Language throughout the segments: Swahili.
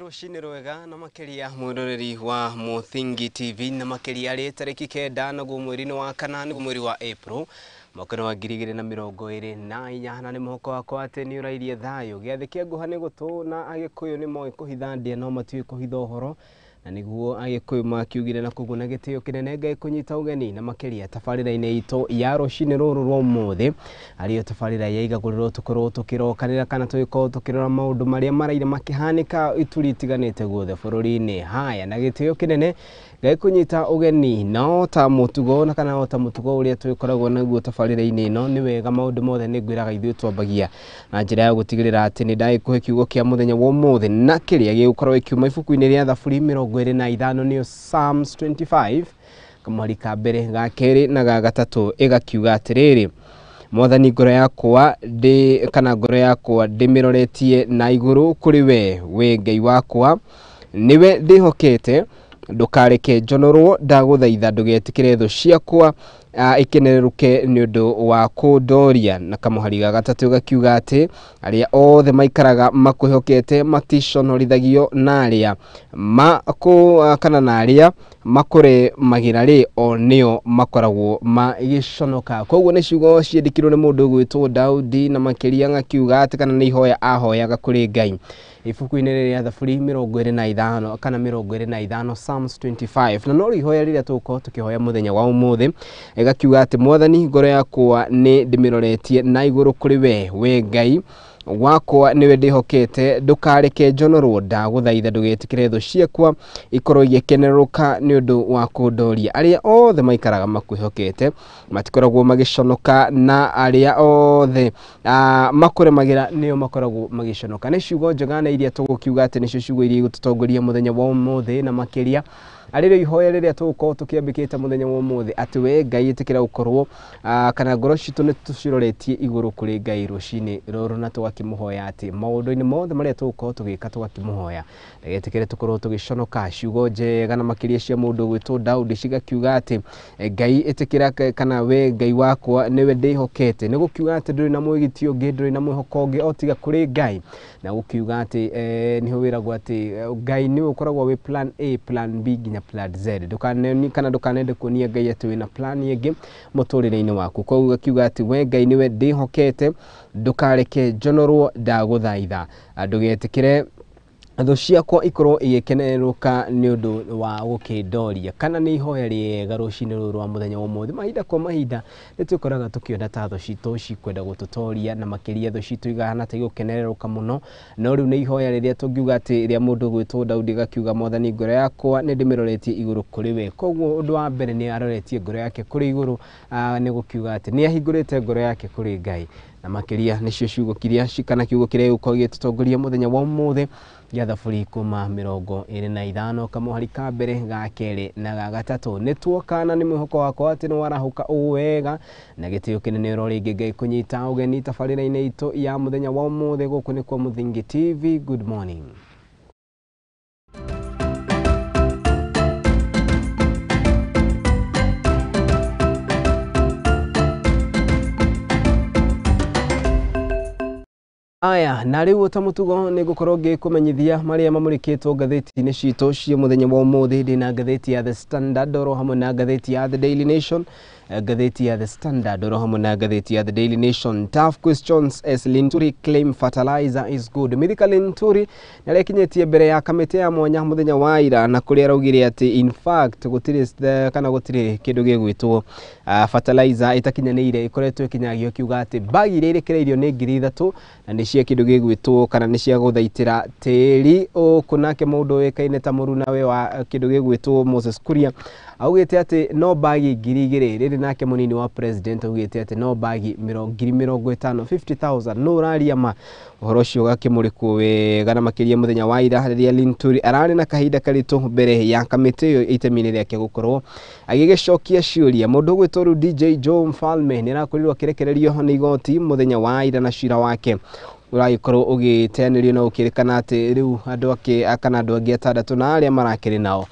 rushini rwega na makeria mwiroreri wa Muthingi TV na makeria ari tariki kenda na mweri wa kanana mweri wa April mwaka wa 2024 ni muhoko wakwa ati ni urairie thayo giathi kia nguhani gutuna agikuyu ni moe kuhithandia no matui kuhitha uhoro na niguo agikuyu makiugire na kuguna gitio kinene ngai kunyita ugeni na makeria tafarira-ini itu ya rushini ruru rwa umuthi ariyo tafarira ya Igaguririo tukorwo tukirokanira kana tuiko tukirora maundu maria maraire makihanika ituri itiganite guothe bururi-ini haya na gitio kinene ngai kunyita ugeni no ta mutugo na kana ta mutugo uria twikoragwo naguo tafarira-ini ino ni wega maundu mothe ni ngwiraga ithuĩ twambagia na njira ya gutigirira ati ni ndai kuhe kiugo kia muthenya wa umuthi na kiria gigukorwo ikiuma ibuku-ini ria thaburi 25 niyo Psalms 25 kamari ka mbere ga keri na ga gatatu igakiuga atiriri Mwathani ngoro yakwa ngoro yakwa ndimiroretie na iguru kuri we Ngai wakwa niwe ndihokete ndukareke njonorwo ndaguthaitha ndugetikire thu ciakwa ikeneruke ni undu wa kundoria na kamuhari ga gatatu gakiuga ati aria othe maikaraga makuhokete maticonorithagio na aria kana na aria makore magirari o nio makoragwo magiconoka koguo ni ciugo ciendikirwo ni mundu gwitwo Daudi na makeria ngakiuga ati kana ni ihoya ahoyaga kuri Ngai ibuku-ini ria thaburi 25 kana 25 Psalms 25 na no ihoya riria tuko tukihoya muthenya wa umuthi igakiuga ati Mwathani ngoro yakwa ni ndimiroretie na iguru kuri we Ngai wakwa niwe ndihokete ndukareke njonorwo ndaguthaitha ndugetikire thu ciakwa ikorwo igikeneruka ni undu wa kundoria aria othe maikaraga makwihokete matikoragwo magiconoka na aria othe makuremagira nio makoragwo magiconoka ni ciugo njega na iria tugukiuga ati nicio ciugo iria igututongoria muthenya wa umuthi na makeria aririo ihoya riria tugukorwo tukiambikite muthenya wa umuthi ati we Ngai itikira ukorwo kana ngoro citu ni tuciroretie iguru kuri Ngai rucini ruru na tugakimuhoya ati maundu-ini mothe maria tugukorwo tugika tugakimuhoya ndegetikire tukorwo tugiconoka ciugo njega na makeria cia mundu gwitwo Daudi cigakiuga ati Ngai itikira kana we Ngai wakwa niwe ndihokete ni gukiuga ati nduri na mwigitio ngi nduri na mwihoko ngi otiga kuri Ngai na gukiuga ati niho wiragwo ati Ngai ni ukoragwo wi plan A plan B ginya plan Z ndukanende kuonia Ngai ati wina plan ingi muturire-ini waku koguo akiuga ati we Ngai niwe ndihokete ndukareke njonorwo ndaguthaitha ndugetikire thu ciakwa ikorwo igikeneruka ni undu wa gukindoria kana ni ihoya riega rucini ruru rwa muthenya wa umuthi mahinda kwa mahinda nitukoraga tukiona ta thu citu cikwenda gututoria na makeria thu citu igahana ta igukeneruka muno no riu ni ihoya riria tungiuga ati ria mundu gwitwo Daudi gakiuga Mwathani ngoro yakwa ni ndimiroretie iguru kuri we koguo undu wa mbere ni aroretie ngoro yake kuri iguru ni gukiuga ati ni ahingurite ngoro yake kuri Ngai na makeria nicio ciugo kiria cikana kiugo kiria uko gitutongoria muthenya wa umuthi ya thaburi 25 kamuhari ka mbere ga keri na ga gatatu ni tuokana ni mwihoko wakwa ati ni warahuka uwega na gitio kinene ringi Ngai kunyita ugeni tafarira-ini itu ya muthenya wa umuthi guku ni kwa Muthingi TV. Good morning. Aya na riu ta mutugo ni gukorwo ngikumenyithia maria mamurikitwo ngatheti-ini citu cia muthenya wa umuthi ndina ngatheti ya The Standard oro hamwe na ngatheti ya The Daily Nation ngatheti ya The Standard oro hamwe na ngatheti ya The Daily Nation. Tough questions as Linturi claim fertilizer is good. Mithika Linturi niarekinyetie mbere ya kamiti ya mwanya muthenya wa ira na kuria raugire ati in fact gutiri kindu gigwitwo fertilizer itakinyanire ikoretwo ikinyagio kiuga ati bagi iria irekereirio ni 3,000 na ni cia kindu gigwitwo kana ni cia guthaitira tiri kunake mundu wekaine ta murunawe wa kindu gigwitwo Moses Kuria augite ati no bagi 2,000 riri nake munini wa president augite ati no bagi 50,000 no raria ma uhoro cio gakimurikwo wega na makeria muthenya wa ira riria Linturi arari na kahinda karitu mbere ya kamiti iyo itemini riake gukorwo agigicokia ciuria mundu gwitwo DJ Joe Mfalme ni rakorirwo kirekererio ni igoti muthenya wa ira na cira wake uragikorwo ugiteanirio na ukirikana ati riu andu akana andu angi atandatu na aria marakiri nao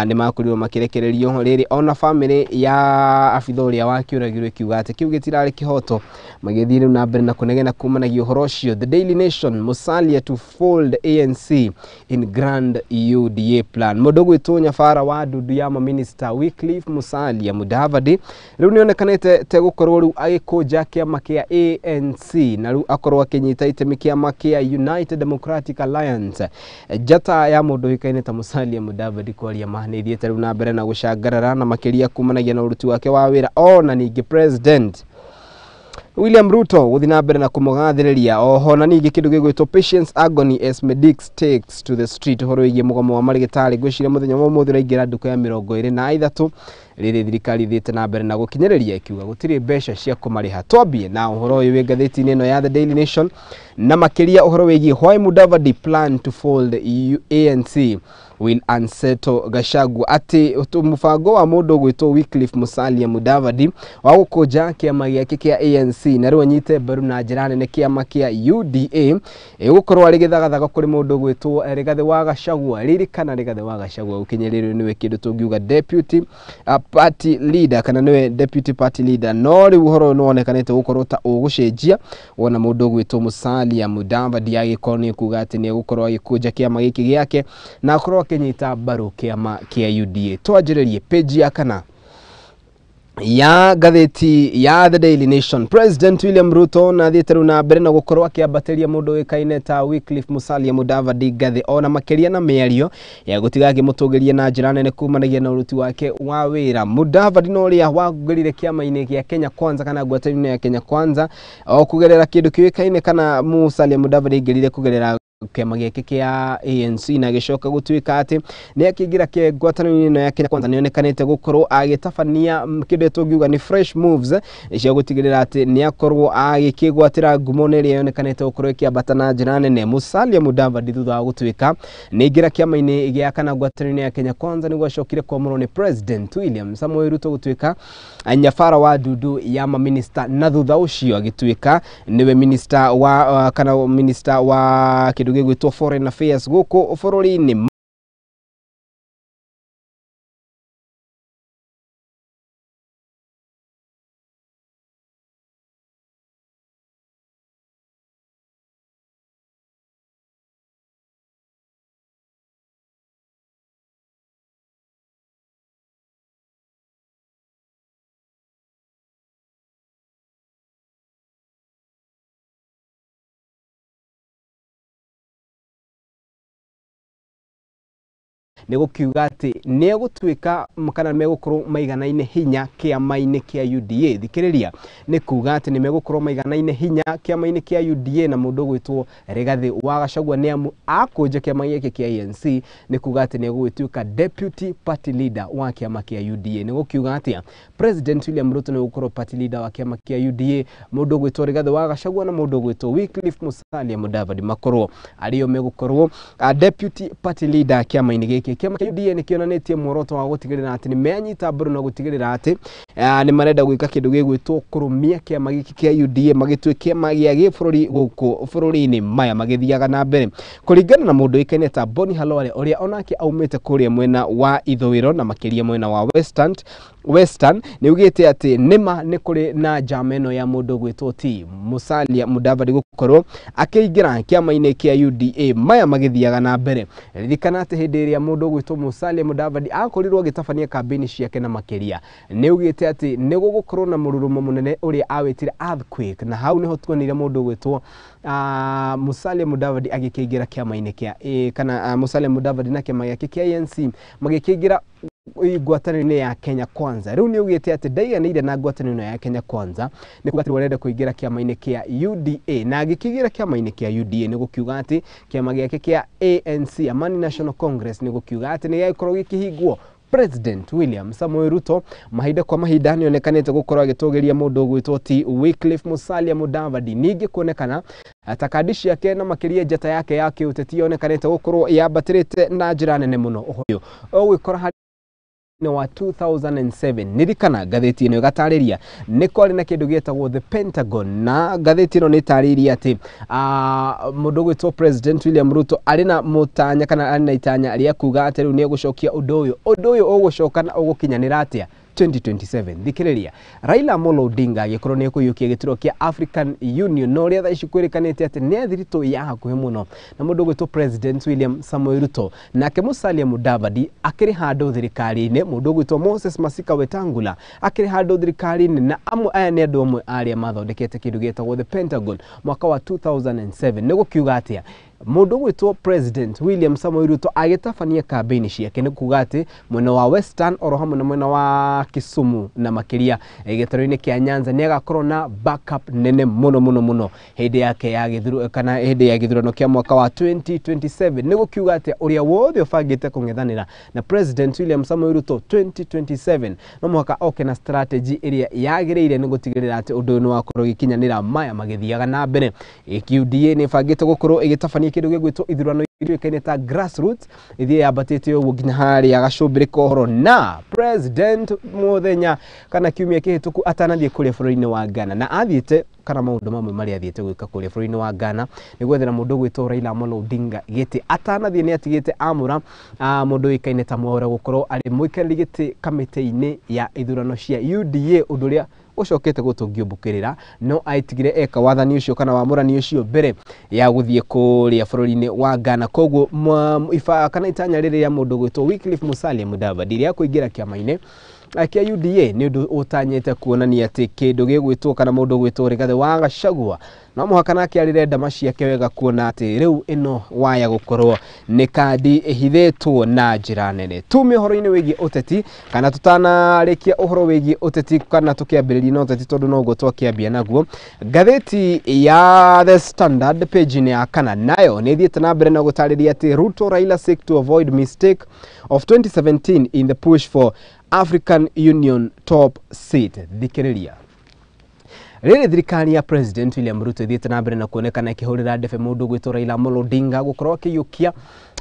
ni makurirwo makirekererio riri ona family ya abitha uria wakiuragirwo ikiuga ati kiu gitirari kihoto magithii riu na mbere na kunegena kumanagio horo ucio. The Daily Nation: Musalia to fold ANC in grand UDA plan. Mundu gwitwo nyabara wa ndudu ya minister Wycliffe Musalia Mudavadi riu nionekanite te gukorwo riu agikuja kiama kia ANC na riu akorwo akinyita itemi kiama kia United Democratic Alliance. Jata ya mundu hikaine ta Musalia Mudavadi kwaria mahanithiete riu na mbere na gucangarara na makiria kumanagia na uruti wake wa wira ona ningi President William Ruto guthi na mbere na kumugathiriria oho na ningi kindu gigwitwo patience agony as medics takes to the street horo igie mugomo wa marigitari gwicira muthenya wa muthi raingira nduka ya 23 riri thirikari thite na mbere na gukinyiriria ikiuga gutiri mbeca cia kumariha. Twambie na uhoro uyu Magathitini ino ya The Daily Nation na makiria uhoro wigie why Mudavadi plan to fold ANC will unsettle Gachagua. Ati mufango wa mundu gwitwo Wycliffe Musalia Mudavadi wa gukuja kiama giake kia ANC na riu anyite mbaru na njira nene kiama kia UDA gukorwo ari githagathaga kuri mundu gwitwo Rigathi wa Gachagua. Ririkana Rigathi wa Gachagua ukinyiririo niwe kindu tungiuga deputy party leader kana niwe deputy party leader, no riu uhoro no onekanite gukorwo ta ugucenjia wona mundu gwitwo Musalia Mudavadi agikoni kuga ati ni gukorwo agikuja kiama giki giake na akorwo akinyita mbaru kiama kia UDA. Twanjiririe page ya kana ya gatheti ya The Daily Nation. President William Ruto na thiteru na mbere na gukorwo akiambateria mundu wikaine ta Wycliffe Musalia Mudavadi gathi ona makiria na miario ya gutigagi mutugirie na njira nene kumanagia na uruti wake wa wira. Mudavadi no ria wagurire kiama-ini gia Kenya Kwanza kana ngwataniro ya Kenya Kwanza o kugerera kindu kiwikaine kana Musalia Mudavadi ngirire kugerera kiama giake kia ANC na gicoka gutuika ati ni akigira ke ngwataniro ya Kenya Kwanza nionekanite gukorwo agitabania kindu tungiuga ni fresh moves cia gutigirira ati ni akorwo agikigwatira ngumo neri yonekanite gukorwo kiambata na njira nene. Musalia Mudavadi thutha wa gutuika ni ngira kiama-ini gia kana ngwataniro ya Kenya Kwanza ni gwacokire kwamurwo ni President William Samoei Ruto gutuika anyafara wa ndudu ya minister na thutha ucio agituika niwe minister wa kana minister wa kindu gigwitwo foreign affairs guku bururi-ini. Nego kiuga ati ne gutuika kana megukorwo maiganaine hinya kiama-ini kia UDA. Thikiriria ni kuga ati ni megukorwo maiganaine hinya kiama-ini kia UDA na mundu gwitwo Rigathi wa Gachagua ni amu akunja kiama giki kia ANC ni kuga ati ne gwituika deputy party leader wa kiama kia UDA. Nego kiuga ati President William Ruto ni gukorwo party leader wa kiama kia UDA, mundu gwitwo Rigathi wa Gachagua na mundu gwitwo Wycliffe Musalia Mudavadi makorwo ario megukorwo deputy party leader kiama-ini giki. Kiama kia UDA ni kionanetie mworoto wa gutigirira ati ni meanyita mbaru na gutigirira ati ni marenda gwika kindu gigwitwo kurumia kiama giki kia UDA magitwe kiama gia gibururi guku bururi-ini maya magithiaga na mbere. Kuringana na mundu ikaine ta Boni Halole uria onake aumite kuria mwena wa ithowiro na makiria mwena wa Western ni ugite ati nima ni kuri na jameno ya mundu gwitwo ti Musalia Mudavadi gukorwo akiingira kiama-ini kia UDA maya magithiaga na mbere. Ririkana ati hindi iria mundu gwitwo Musalia Mudavadi akorirwo gitabania kampeni ciake na makiria ni ugite ati ni gugukorwo na mururumo munene uria awitire earthquake na hau niho tuonire mundu gwitwo Musalia Mudavadi agikiingira kiama-ini kia kana Musalia Mudavadi na kiama giake kia ANC magikiingira ngwataniro ya Kenya Kwanza. Riu ni ugite ati ndaiganire na ngwataniro ya Kenya Kwanza ni kuga ati warenda kuingira kiama-ini kia UDA na agikigira kiama-ini kia UDA ni gukiuga ati kiama giake kia ANC Amani National Congress ni gukiuga ati ni gikorwo gikihingwo. President William Samoei Ruto mahinda kwa mahinda ni onekanite gukorwo agitugiria mundu gwitwo ti Wycliffe Musalia Mudavadi ningi kuonekana atakadishi yake na makiria jata yake yake uteti onekanite gukorwo yambatirite na njira nene muno. Uyu ogwikora wa 2007 nirikana gatheti ino gatariria niko ari na kindu gietagwo the Pentagon na gatheti ino nitariria ati mundu gwitwo President William Ruto ari na mutanya kana ari na itanya ria kuga ati riu ni gucokia undu uyu ugucoka na ugukinyanira atia 2027 thikiriria Raila Amolo Odinga agikorwo ni kuyukia gituro kia African Union no ria thaici kwirikanite ati ni athirito ya hakuhe muno na mundu gwitwo President William Samoei Ruto nake Musalia Mudavadi akiri handu thirikari-ini mundu gwitwo Moses Masika Wetangula akiri handu thirikari-ini na amwe aya ni andu amwe aria mathondekete kindu gietagwo the Pentagon mwaka wa 2007 ni gukiuga atia mundu gwitwo President William Samoei Ruto agitabania campaign ciake ni kuga ati mwena wa Western oro hamwe na mwena wa Kisumu na makiria gitaro-ini kia Nyanza ni agakorwo na backup nene muno hindi yake ya githuru kana hindi ya githurano kia mwaka wa 2027 ni gukiuga ati uria wothe ufangite kung'ethanira na President William Samoei Ruto 2027 no mwaka oke na strategy iria yagireire ni gutigirira ati undu ni wakorwo gikinyanira maya magithiaga na mbere UDA ni fangite gukorwo igitabania kindu gigwitwo ithurano iria ta grassroots ithie yabatite uguo nginya hari agacumbirika uhoro na President muthenya kana kiumia kihituku atanathie kuria bũrũri-inĩ wa Ghana na athiite kana maundu mamwe mari athiite gwika kuria bũrũri-inĩ wa Ghana ni gwethera mundu gwitwo Raila Amolo Odinga giti atanathie ni atigite amura mundu wikaine ta Mwaura gukorwo ari muikarĩri giti kamiti-ini ya ithurano cia UDA undu ria ucokete gutungiombukirira no aitigire eka wathani ucio kana wamurani ucio mbere ya guthie kuria bũrũri-inĩ wa Ghana koguo ifa kana itanya riri ya mundu gwitwo Wycliffe Musalia Mudavadi ria kuingira kiama-ini akia UDA ni undu utanyete kuonania ati kindu gigwitwo kana mundu gwitwo Rigathi wa Gachagua no muhaka nake arirenda maciake wega kuona ati riu ino waya gukorwo ni kandi ihithitwo na njira nene tume uhoro-ini wigi uteti kana tutanarikia uhoro wigi uteti kana tukiambiriria na uteti tondu no gutwa kiambia naguo gatheti ya The Standard page ni akana nayo ni thiete na mbere na gutariria ati Ruto Raila seek to avoid mistake of 2017 in the push for African Union top seat thikiriria riri thirikari ya President William Ruto thiete na mbere na kuonekana ikihurira ndefe mundu gwitwo Raila Amolo Odinga gukorwo akiyukia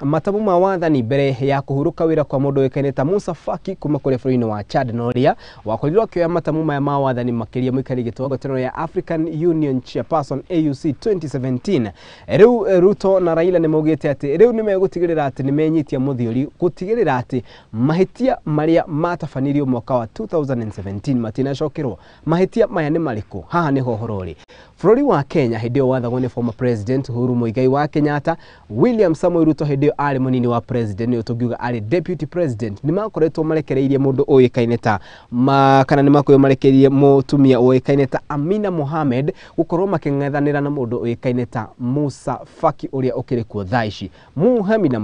matamu ma wathani mbere ya kuhuruka wira kwa mundu wikaine ta Musa Faki kuma kuri bũrũri-inĩ wa Chad no ria wakorirwo akioya matamu maya ma wathani makiria muikari gitwago teno ya African Union Chairperson AUC 2017 riu Ruto na Raila ni maugite ati riu ni megutigirira ati ni menyitia muthiori gutigirira ati mahitia maria matabanirio mwaka wa 2017 matinacokerwo mahitia maya ni mariku haha ni hohorori bũrũri wa Kenya hindi yo wathagwo ni former President Uhuru Muigai wa Kenyatta William Samoei Ruto hindi yo ari munini wa president ni utungiuga ari deputy president ni makoretwo marekereirie mundu uikaine ta kana ni makoyo marekereirie mutumia uikaine ta Amina Mohamed gukorwo making'ethanira na mundu uikaine ta Musa Faki uria ukirikuo thaici Muhamina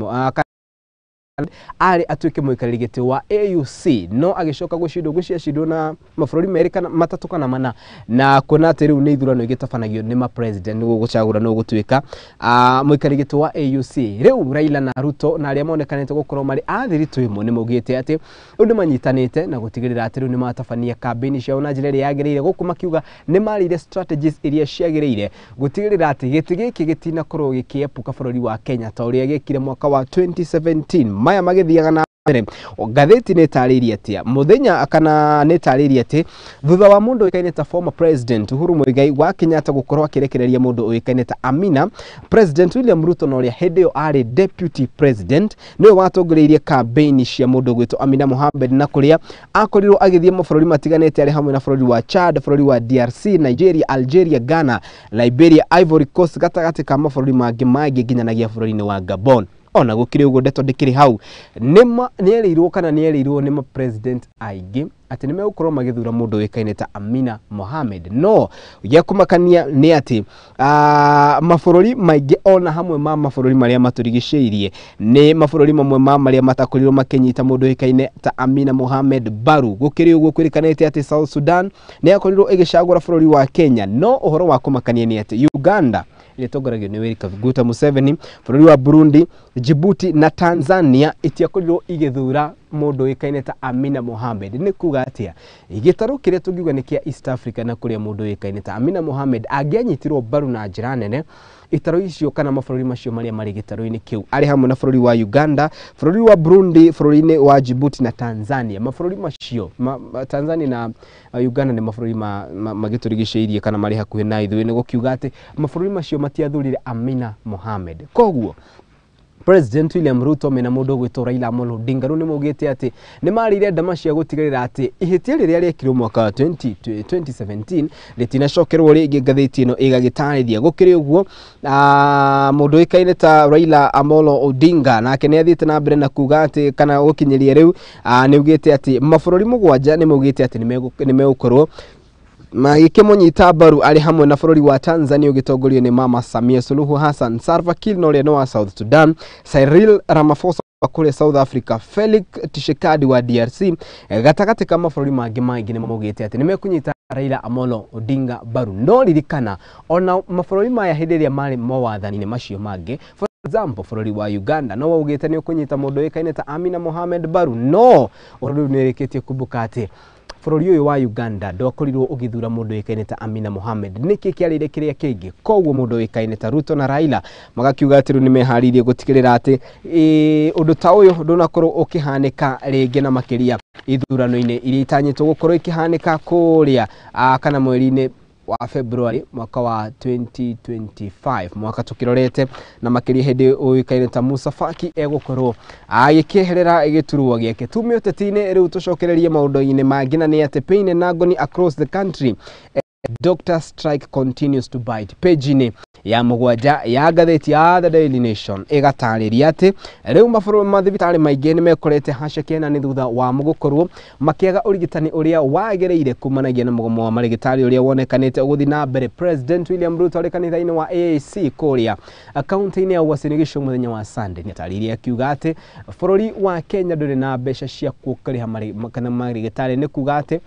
ari atuike muikarĩri giti wa AUC no agicoka guciacidwo na mabũrũri merĩ kana matatu kana mana na kuona atĩ rĩu nĩ ithurano igĩtabanagio nĩ president gugucagũra no gutuika muikarĩri giti wa AUC rĩu Raila na Ruto na arĩa monekanĩte gukorwo marĩ athirito imwe nĩ maugĩte atĩ ũndũ manyitanĩte na gutigĩrĩra atĩ rĩu nĩ matabania campaign ciao na njĩra ĩrĩa yagĩrĩire gũkũ makiuga nĩ marĩire strategies iria ciagĩrĩire gutigĩrĩra atĩ gĩtĩ gĩkĩ gĩtinakorwo gĩkĩepuka bũrũri wa Kenya ta ũrĩa gĩkire mwaka wa 2017 maya magithiaga na mbere gatheti ni tarĩria atia muthenya kana ni tarĩria ati thutha wa mundu uikaine ta former President Uhuru Muigai wa Kenyatta gukorwo akirekereria mundu uikaine ta Amina President William Ruto no ria hindi yo ari deputy president niwe watongoreirie campaign cia mundu gwitwo Amina Mohamed na kuria akorirwo agithie mabũrũri matiganite ari hamwe na bũrũri wa Chad bũrũri wa DRC Nigeria Algeria Ghana Liberia Ivory Coast gatagati ka mabũrũri mangĩ nginyanagia bũrũri-inĩ wa Gabon ona gukiri ugo ndeto ndikiri hau nierirwo kana nierirwo ni ma president aingĩ ati ni megukorwo magithura mundu wikaine ta Amina Mohamed no yakumakania ni ati mabũrũri maingĩ ona hamwe ma mabũrũri maria maturigicĩirie ni mabũrũri mamwe ma maria matakorirwo makinyita mundu wikaine ta Amina Mohamed baru gukiri ugo kwirikanite ati South Sudan ni yakorirwo igicagura bũrũri wa Kenya no uhoro wa kumakania ni ati Uganda ile tongoragio ni Yoweri Kaguta Museveni bũrũri wa Burundi Djibouti na Tanzania itiakorirwo igithura mundu wikaine ta Amina Mohamed. Ni kuga atia igitaro kiria tungiuga ni kia East Africa na kuria mundu wikaine ta Amina Mohamed angianyitirwo baru na njira nene itaro icio kana mabũrũri macio maria mari gitaro-ini kiu ari hamwe na bũrũri wa Uganda, bũrũri wa Burundi, bũrũri-ini wa Djibouti na Tanzania. Mabũrũri macio Tanzania na Uganda ni mabũrũri magiturigicĩirie kana mari hakuhi na ithuĩ, ni gukiuga ati mabũrũri macio matiathurire Amina Mohamed. Koguo President William Ruto mena mundu gwitwo Raila Amolo Odinga ni mugite ati ni marire ndama cia gutigarira ati ihitia riria riekirwo mwaka wa 2017 ritinacokerwo ringi ngathĩti ino igagitarithia gukiri uguo mundu ikaine ta Raila Amolo Odinga nake ni athite na mbere na kuga ati kana gukinyiria riu ni ugite ati mabũrũri mugwanja ni mugite ati ni megukorwo magikimunyita baru ari hamwe na bũrũri wa Tanzania ugitongorio ni Mama Samia Suluhu Hassan, Salva Kiir no wa South Sudan, Cyril Ramaphosa kule South Africa, Felix Tshisekedi wa DRC, gatagati kama mabũrũri mangi ni mugite ati ni mekunyita Raila Amolo Odinga baru. No ririkana ona mabũrũri maya hindiria mari mawathani-ini macio mangi, for example bũrũri wa Uganda no ugite ni ukunyita mundu wikaine ta Amina Mohamed baru. No uru nirikitie kumbuka ati bũrũri uyu wa Uganda ndokorirwo ugithura mundu wikaine ta Amina Mohamed. Niki kiarire kiria kingi koguo mundu wikaine ta Ruto na Raila magakiuga ati ni meharirie gutigirira ati undu ta uyu ndunakorwo ukihanika ringi na makiria ithurano-ini iria itanyitwo gukorwo ikihanika kuria kana mweri-ini wa February mwaka wa 2025 mwaka tukirorete na makiria hindi uikaine ta Musa Faki egukorwo agikeherera igiturwa giake. Tume uteti-ini riu tucokererie maundu-ini mangi na ni ati pain na agony across the country. Doctor strike continues to bite. Page-ini ya mugwanja ya ngathĩti ya The Daily Nation igatariria ati riu mabũrũri mathibitari maingi ni mekorete haceke ni thutha wa mugukorwo makiaga urigitani uria wagereire kumanagia na mugomo wa marigitari uria wonekanite uguthi na mbere. President William Ruto ari kanitha-ini wa AAC kuria akaunti-ini ya Uasin Gishu muthenya wa Sunday ni atariria akiuga ati bũrũri wa Kenya nduri na mbeca cia kukariha marigitari, ni kuga ati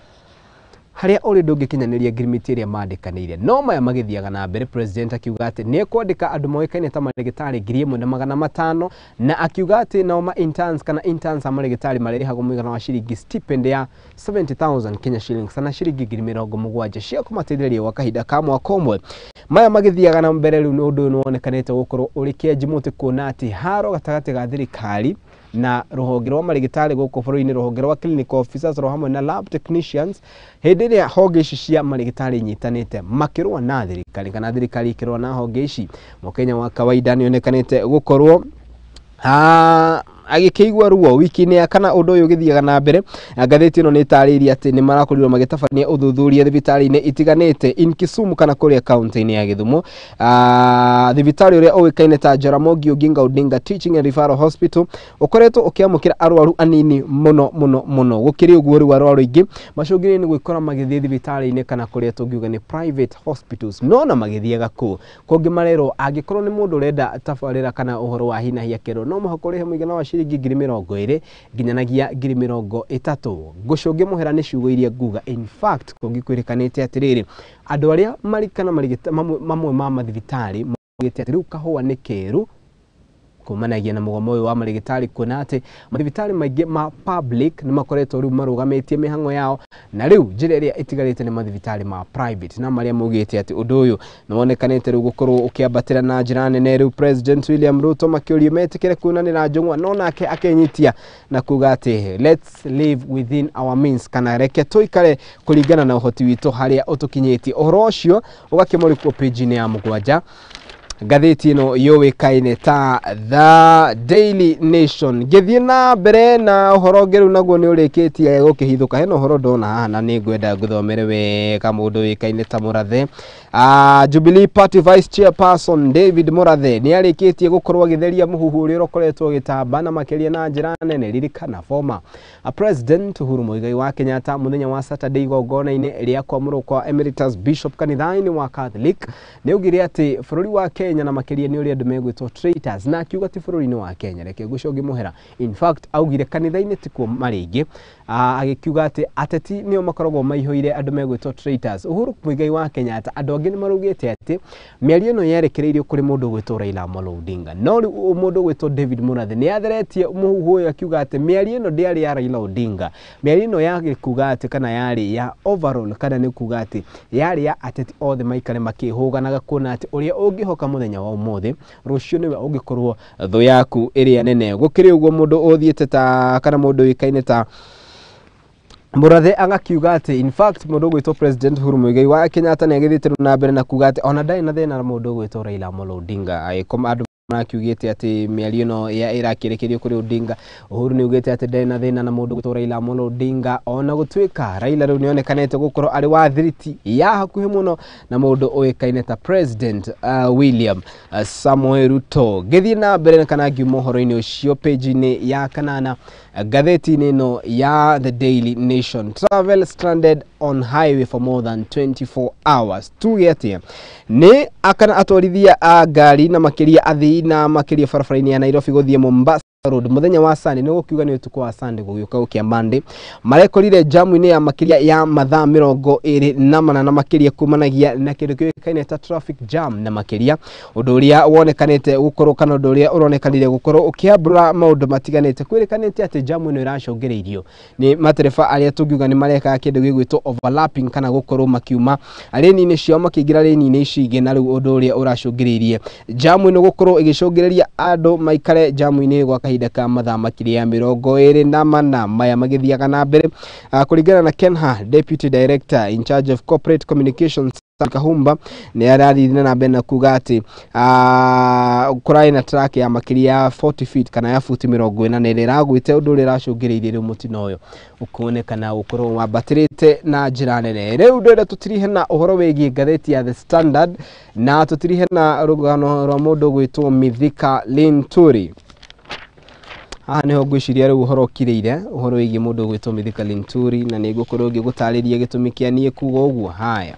haria uri ndungikinyaniria agreement iria mandikanire. No maya magithiaga na mbere, president akiuga ati ni kwandika andu moikaine ta marigitari 1,500 na akiuga ati nao ma interns kana interns amarigitari marĩrĩhagwo mũigana wa ciringi stipend ya 70,000 Kenya shillings kana ciringi 70,000 cia kumateithĩrĩria gwa kahinda ka mwaka ũmwe. Maya magithiaga na mbere riu nundu ni wonekanite gukorwo uri kĩanji mũtĩ kuona ati haro gatagati ga thirikari na ruhonge rwa marigitari guku bũrũri-ini, ruhonge rwa clinical officers ro hamwe na lab technicians, hindi ria honge ici cia marigitari nyitanite makirwa na thirikari kana thirikari ikirwa na honge ici, Mukenya wa kawaida ni onekanite gukorwo agikĩigua ruo wiki-ini ya kana undu uyu githiaga na mbere. Ngathĩti ino ni tarĩirie ati ni marakorirwo magitabania uthuthuria thibitari-ini itiganite in Kisumu kana kuria kaunti-ini ya Githumo. Thibitari uria uikaine ta Jaramogi Oginga Odinga Teaching and Referral Hospital ukoretwo ukiamukira arwaru anini muno gukiri uguo riu arwaru ingi macungire ni gwikora magithie thibitari-ini kana kuria tungiuga ni private hospitals, no na magithiaga kungi marero angikorwo ni mundu urenda tabarira kana uhoro wa hina hiakero no muhakore he muigana wa shiringi 20,000 nginyanagia 30,000 gucunge muhera ni ciugo iria nguga. In fact kungikwirikanite atiriri andu aria marikana mamwe ma mathibitari mugite ati riu kahua ni keru kumanagia na mugomo uyu wa marigitari kuona ati mathibitari maingi ma public ni makoretwo riu marugamitie mihango yao na riu njira iria itigarite ni mathibitari ma private na maria mugite ati undu uyu ni wonekanite riu gukorwo ukiambatira na njira nene. Riu President William Ruto makiuria metikire kuonanira njung'wa no nake akenyitia na kuga ati let's live within our means kana reke tuikare kuringana na uhoti witu haria utukinyitie. Uhoro ucio ugakimurikwo page-ini ya mugwanja ngathĩti ino yowikaine ta The Daily Nation. Githie na mbere na uhoro ngeru naguo ni urikitie gukihithuka. Heno uhoro ndona haha na ni ngwenda nguthomere wega mundu wikaine ta Murathe. Jubilee Party Vice Chairperson David Murathe ni arikitie gukorwo agitheria muhuhu uria ukoretwo gitamba na makiria na njira nene. Ririkana former President Uhuru Muigai wa Kenyatta muthenya wa Saturday igongona-ini ria kwamũrwo kwa Emeritus Bishop kanitha-ini wa Catholic ni ugire ati bũrũri wa Kenya na makiria ni uria andu megwitwo traitors na akiuga ti bũrũri-ini wa Kenya reke gucogi muhera. In fact augire kanitha-ini tikuo maringi agikiuga ati ateti nio makoragwo maihoire andu megwitwo traitors. Uhuru Muigai wa Kenyatta andu angĩ nĩ marugĩte atĩ mĩario ĩno yerekereirio kũrĩ mũndũ gwĩtwo Raila Amolo Odinga no rĩu mũndũ gwĩtwo David Mũrathe nĩ atheretie mũhuhu ũyũ akiuga atĩ mĩario ĩno ndĩarĩ ya Raila Odinga mĩario ĩno yarĩ kuga atĩ kana yarĩ ya overall kana nĩ kuga atĩ yarĩ ya ateti othe maikare makĩhũganaga kuona atĩ ũrĩa ũngĩhoka mũthenya wa ũmũthĩ rũciũ nĩwe ũngĩkorwo thũ yaku ĩrĩa nene gũkĩrĩ ũguo mũndũ ũthiĩte ta kana mũndũ wĩkaine ta Mũrathe agakiuga atĩ in fact mũndũ gwĩtwo President Uhuru Muigai wa Kenyatta nĩ agĩthiĩte na mbere na kuga atĩ ona ndarĩ na thĩna na mũndũ gwĩtwo Raila Amolo Odinga andũ makiugĩte atĩ mĩario ĩno ĩrakĩrekerio kũrĩ Odinga Uhuru nĩ ugĩte atĩ ndarĩ na thĩna na mũndũ gwĩtwo Raila Amolo Odinga ona gũtuĩka Raila rĩu nĩonekanĩte gũkorwo arĩ wa thiriti ya hakuhĩ mũno na mũndũ ũĩkaine ta President William Samoei Ruto gĩthiĩ na mbere kana ngiuma ũhoro-inĩ ũcio page-inĩ ya kanana ngathĩti-inĩ ĩno ya The Daily Nation travel stranded on highway for more than 24 hours tuge atĩa nĩ akana atwarithia a ngari na makĩria athii na makĩria barabara-inĩ ya Nairobi gũthiĩ Mombasa Road muthenya wa Sunday nĩ gũkiuga nĩ ũtukũ wa Sunday gũgĩũka gũkĩa Monday marekorire jamu-inĩ ya makĩria ya mathaa 24 na makĩria kumanagia na kĩndũ kĩoĩkaine ta traffic jam na makĩria ũndũ ũrĩa wonekanĩte gũkorwo kana ũndũ ũrĩa ũronekanire gũkorwo ũkĩambũra maũndũ matiganĩte kwĩrĩkanĩte atĩ jamu ĩno ĩracũngĩrĩirio nĩ matereba arĩa tũngiuga nĩ marekaga kĩndũ gĩgwĩtwo overlapping kana gũkorwo makiuma rĩni-inĩ ciao makĩingĩra rĩni-inĩ ici ingĩ na rĩu ũndũ ũrĩa ũracũngĩrĩirie jamu ĩno gũkorwo ĩgĩcũngĩrĩria andũ maikare jamu-inĩ gwa kahinda ka mathaa makĩria 24 maya magĩthiaga na mbere kũringana na Kenha Deputy Director in charge of Corporate Communications Kahumba nĩ arathithina na mbere na kuga atĩ kũrarĩ na track ya makĩria 40 feet kana ya futi 40 na ĩragwĩte ũndũ ũrĩa ũracũngĩrĩirie rĩu mũtino ũyũ ũkuonekana gũkorwo wambatĩrĩte na njĩra nene rĩu ndĩrenda tũtirihe na ũhoro wĩgiĩ ngathĩti ya The Standard na tũtirihe na rũgano rwa mũndũ gwĩtwo Mithika Linturi nĩho ngwĩciria rĩu ũhoro ũkirĩire ũhoro wĩgiĩ mũndũ gwĩtwo Mithika Linturi na nĩ ngũkorwo ngĩgũtarĩria gĩtũmi kĩa niĩ kuga ũguo haya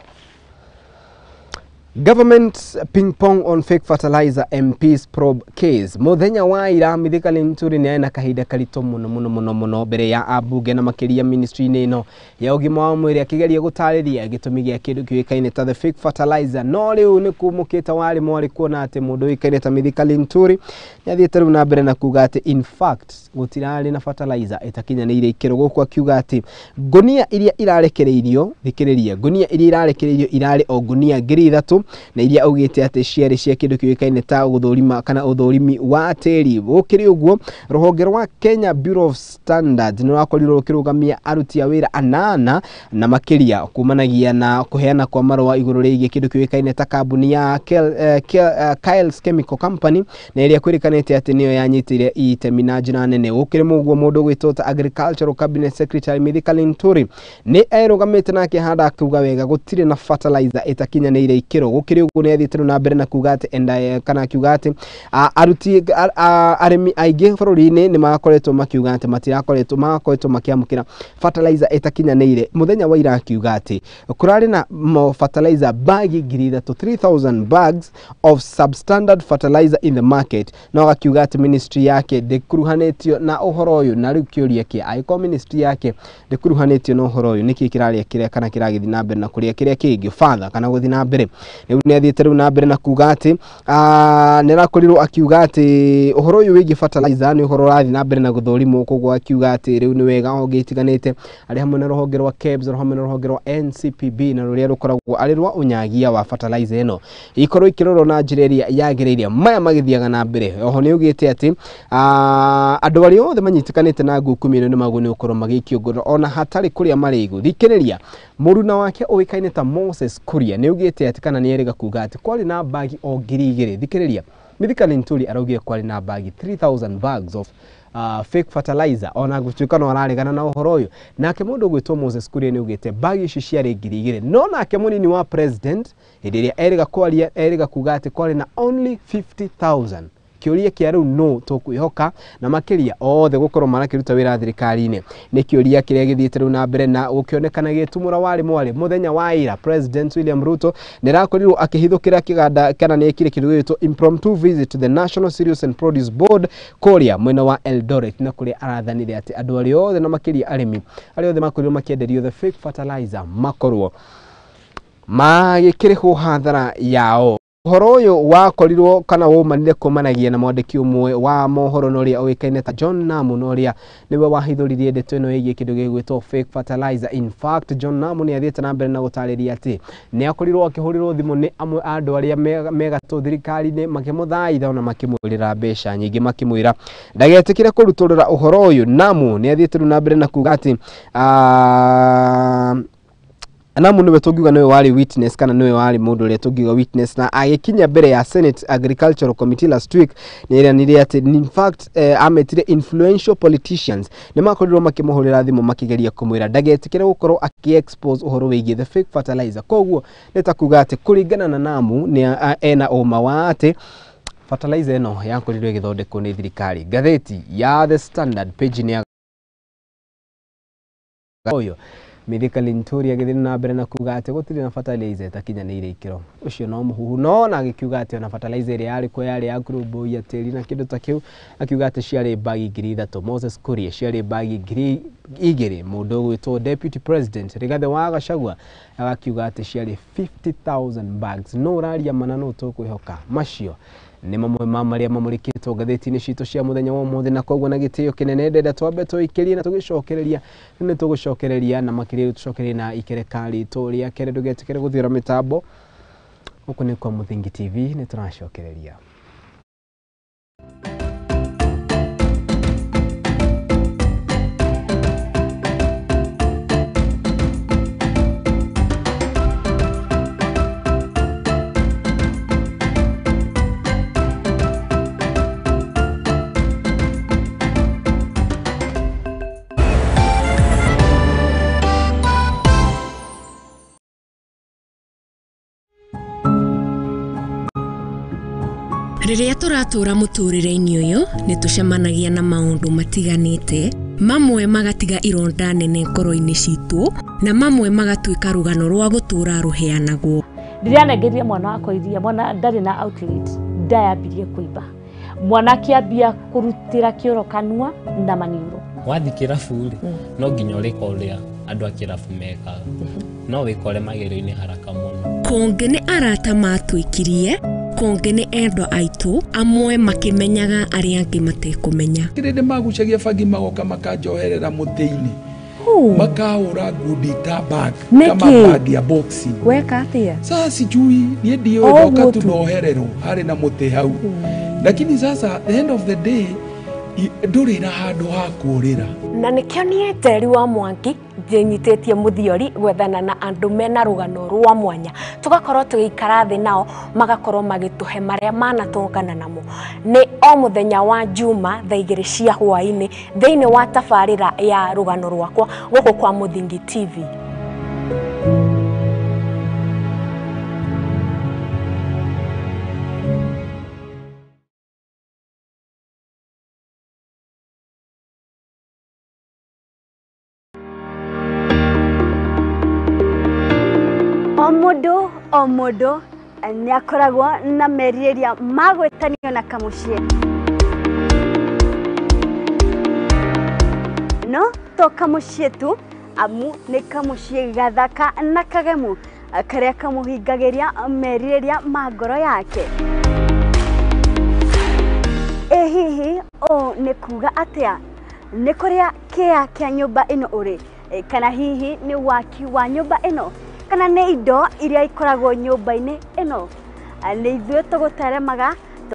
Government ping pong on fake fertilizer MPs probe case. Muthenya wa ira Mithika Linturi nĩ na kahinda karitũ mũno mbere ya ambunge na makĩria ministry-inĩ ĩno ya ũgima wa mwĩrĩ akĩgeria gũtarĩria gĩtũmi gĩa kĩndũ kĩoĩkaine ta the fake fertilizer no rĩu nĩ kumũkĩte warĩ mwarĩ kuona atĩ mũndũ ũĩkaine ta Mithika Linturi nĩ athiĩte rĩu na mbere na kuga atĩ in fact gũtirarĩ na fertilizer ĩtakinyanĩire ikĩro gũkũ akiuga atĩ ngunia iria irarekereirio thikĩrĩria ngunia iria irarekereirio irarĩ o ngunia 3,000 na iria augĩte atĩ ciarĩ cia kĩndũ kĩoĩkaine ta gũthũrima kana ũthũrimi wa tĩri gũkĩrĩ ũguo rũhonge rwa Kenya Bureau of Standards nĩ rwakorirwo rũkĩrũgamia aruti a wĩra 8 na makĩria kumanagia na kũheana kwa marũa igũrũ rĩgiĩ kĩndũ kĩoĩkaine ta kambuni ya Kyle's Chemical Company na ĩrĩa kwĩrĩkanĩte atĩ nĩyo yanyitĩire itemi na njĩra nene gũkĩrĩ mũguo mũndũ gwĩtwo ta Agricultural Cabinet Secretary Mithika Linturi nĩ erũgamĩte na akĩhanda akiuga wega gũtirĩ na fertilizer ĩtakinyanĩire ikĩro gũkĩrĩ ũguo nĩ athiĩte na mbere na kuga atĩ kana akiuga atĩ aruti arĩmi aingĩ bũrũri-inĩ nĩ makoretwo makiuga atĩ magakoretwo makĩamũkĩra fertilizer ĩtakinyanĩire muthenya wa ira akiuga atĩ kũrarĩ na fertilizer bagi 3,000 bags of substandard fertilizer in the market no akiuga atĩ ministry yake ndĩkuruhanĩtio na ũhoro ũyũ na rĩu kĩũria kĩa angĩkorwo ministry yake ndĩkuruhanĩtio na ũhoro ũyũ nĩkĩ kĩrarĩa kĩrĩa kana kĩragĩthiĩ na mbere na kũrĩa kĩrĩa kĩngĩ father kana gũthiĩ na mbere rĩu nĩ athiĩte rĩu na mbere na kuga atĩ nĩ arakorirwo akiuga atĩ ũhoro ũyũ wĩgiĩ fertilizer nĩ ũhoro ũrathiĩ na mbere na gũthũrimwo koguo akiuga atĩ rĩu nĩ wega honge itiganĩte arĩ hamwe na rũhonge rwa KEBS hamwe na rũhonge rwa NCPB na rũrĩa rũkoragwo arĩ rwa ũnyagia wa fertilizer ĩno ikorwo ikĩrorwo na njĩra ĩrĩa yagĩrĩire maya magĩthiaga na mbere oho nĩ ugĩte atĩ andũ arĩa othe manyitĩkanĩte na ngukumi ĩno nĩ magũnĩ gũkorwo magĩikio ngoro ona hatarĩ kũrĩa marĩ igũ thikĩrĩria mũruna wake ũĩkaine ta Moses Kuria nĩ ugĩte atĩ kana nĩ erĩga kuga atĩ kwarĩ na bagi o 2,000 thikĩrĩria Mithika Linturi araugire kwarĩ na bagi 3,000 bags of fake fertilizer ona gũtuĩka no araregana na ũhoro ũyũ nake mũndũ gwĩtwo Moses Kuria nĩ ugĩte bagi ici ciarĩ 2,000 no nake mũnini wa president hĩndĩ ĩrĩa erĩga kuga atĩ kwarĩ na only 50,000 kĩũria kĩa rĩu no tũkwĩhoka na makĩria othe gũkorwo marakĩruta wĩra thirikari-inĩ nĩ kĩũria kĩrĩa gĩthiĩte rĩu na mbere na gũkĩonekana gĩtumũra warĩ mwarĩ muthenya wa ira President William Ruto nĩ arakorirwo akĩhithũkĩra kĩganda kana nĩ ekire kĩndũ gĩtwo impromptu visit to the National Cereals and Produce Board kũrĩa mwena wa Eldoret na kũrĩa arathanire atĩ andũ arĩa othe na makĩria arĩmi arĩa othe makorirwo makĩenderio the fake fertilizer makorwo magikiriho hathara yao. Uhoro uyu wakorirwo kana womanire kumanagia na mwandiki umwe wa mohoro noria oikaine ta John Namu noria niwe wahithuririe ndeto ino yigie kindu gigwitwo fake fertilizer. In fact, John Namu ni athiete na mbere na gutariria ati ni akorirwo akihurirwo thimu ni amwe andu aria megatu thirikari-ini makimuthaitha ona makimwirira mbeca nyingi makimwira ndagetikire kuruturira uhoro uyu. Namu ni athiete na mbere na kuga ati Namu niwe tugiuga niwe wari witness kana niwe wari mundu uria tugiuga witness na agikinya mbere ya Senate Agricultural Committee last week niria ati in fact ametire influential politicians ni makorirwo makimuhurira thimu makigeria kumwira ndagetikire gukorwo aki-expose uhoro wigie the fake fertilizer. Koguo nitakuga ati kuringana na Namu ni ena uma wa ati fertilizer eno yakorirwo igithondekwo ni thirikari. Gatheti ya The Standard page ni oyo Mithika Linturi agithina na mbere na kuga ati gutiri na fertilizer takinyanire ikiro ucio no muhuhu no na agikiuga ati na fertilizer iri yari ko yari ya group ya teri na kindu ta kiu akiuga ati ciari bagi 3 Moses Kuria ciari bagi 2 mundu gwitwo deputy president Rigathi wa Gachagua agakiuga ati ciari 50,000 bags. No uraria mana no tukwihoka macio ni mamwe maria mamurikitwo ngatheti-ini citu cia muthenya wa umuthi na koguo na gitio kinene ndenda twambe twikirie na tugicokereria ni tugucokereria na makiria tucokereria na ikerekari turia kere ndugetikire guthira mitambo uku ni kwa Muthingi TV ni turacokereria. Riria turatura muturire-ini uyu ni tucemanagia na maundu matiganite, mamwe magatiga ironda nene ngoro-ini citu na mamwe magatuika rugano rwa gutura ruheanagwo. Ndirianegeria mwana wako iria mwana ndari na outlet ndayambirie kuiba mwana kiambia kurutira kioro kanua na maniuro wathi kirafu no nginya urika uria andu a kirafu mekaga no wikore magero-ini haraka muno. Konge ni arata matwikirie, konge ni endo aitu amwe makimenyaga aria angi matekumenya. Kirinde magucagia fagi magoka makanjoherera muthi-ini makahura ngundi ta bag kama bag ya boxing weka atia sasa sijui nie ndio ndoka tu noherero hari na muthi hau lakini sasa the end of the day nduri na handu ha kurira na nikio nie teri wa Mwangi njinyitetie muthiori gwethana na andu mena rugano rwa mwanya tugakorwo tugikara thi nao magakorwo magituhe maria manatongana namo ni o muthenya wa Juma thaa 2 cia hwaini thiini wa tabarira ya rugano rwakwa guku kwa Muthingi TV. Omodo ni akoragwo na meriria magwetanio na kamucie no to kamucie tu amu ni kamucie gathaka na kagemu karia kamuhingagiria meriria magoro yake. Hihi o ni kuga atia ni kuria kia nyumba ino uri kana hihi ni waki wa nyumba ino kana ne indo iria ikoragwo nyumba-ini ino ni ithuĩ tũgũteremaga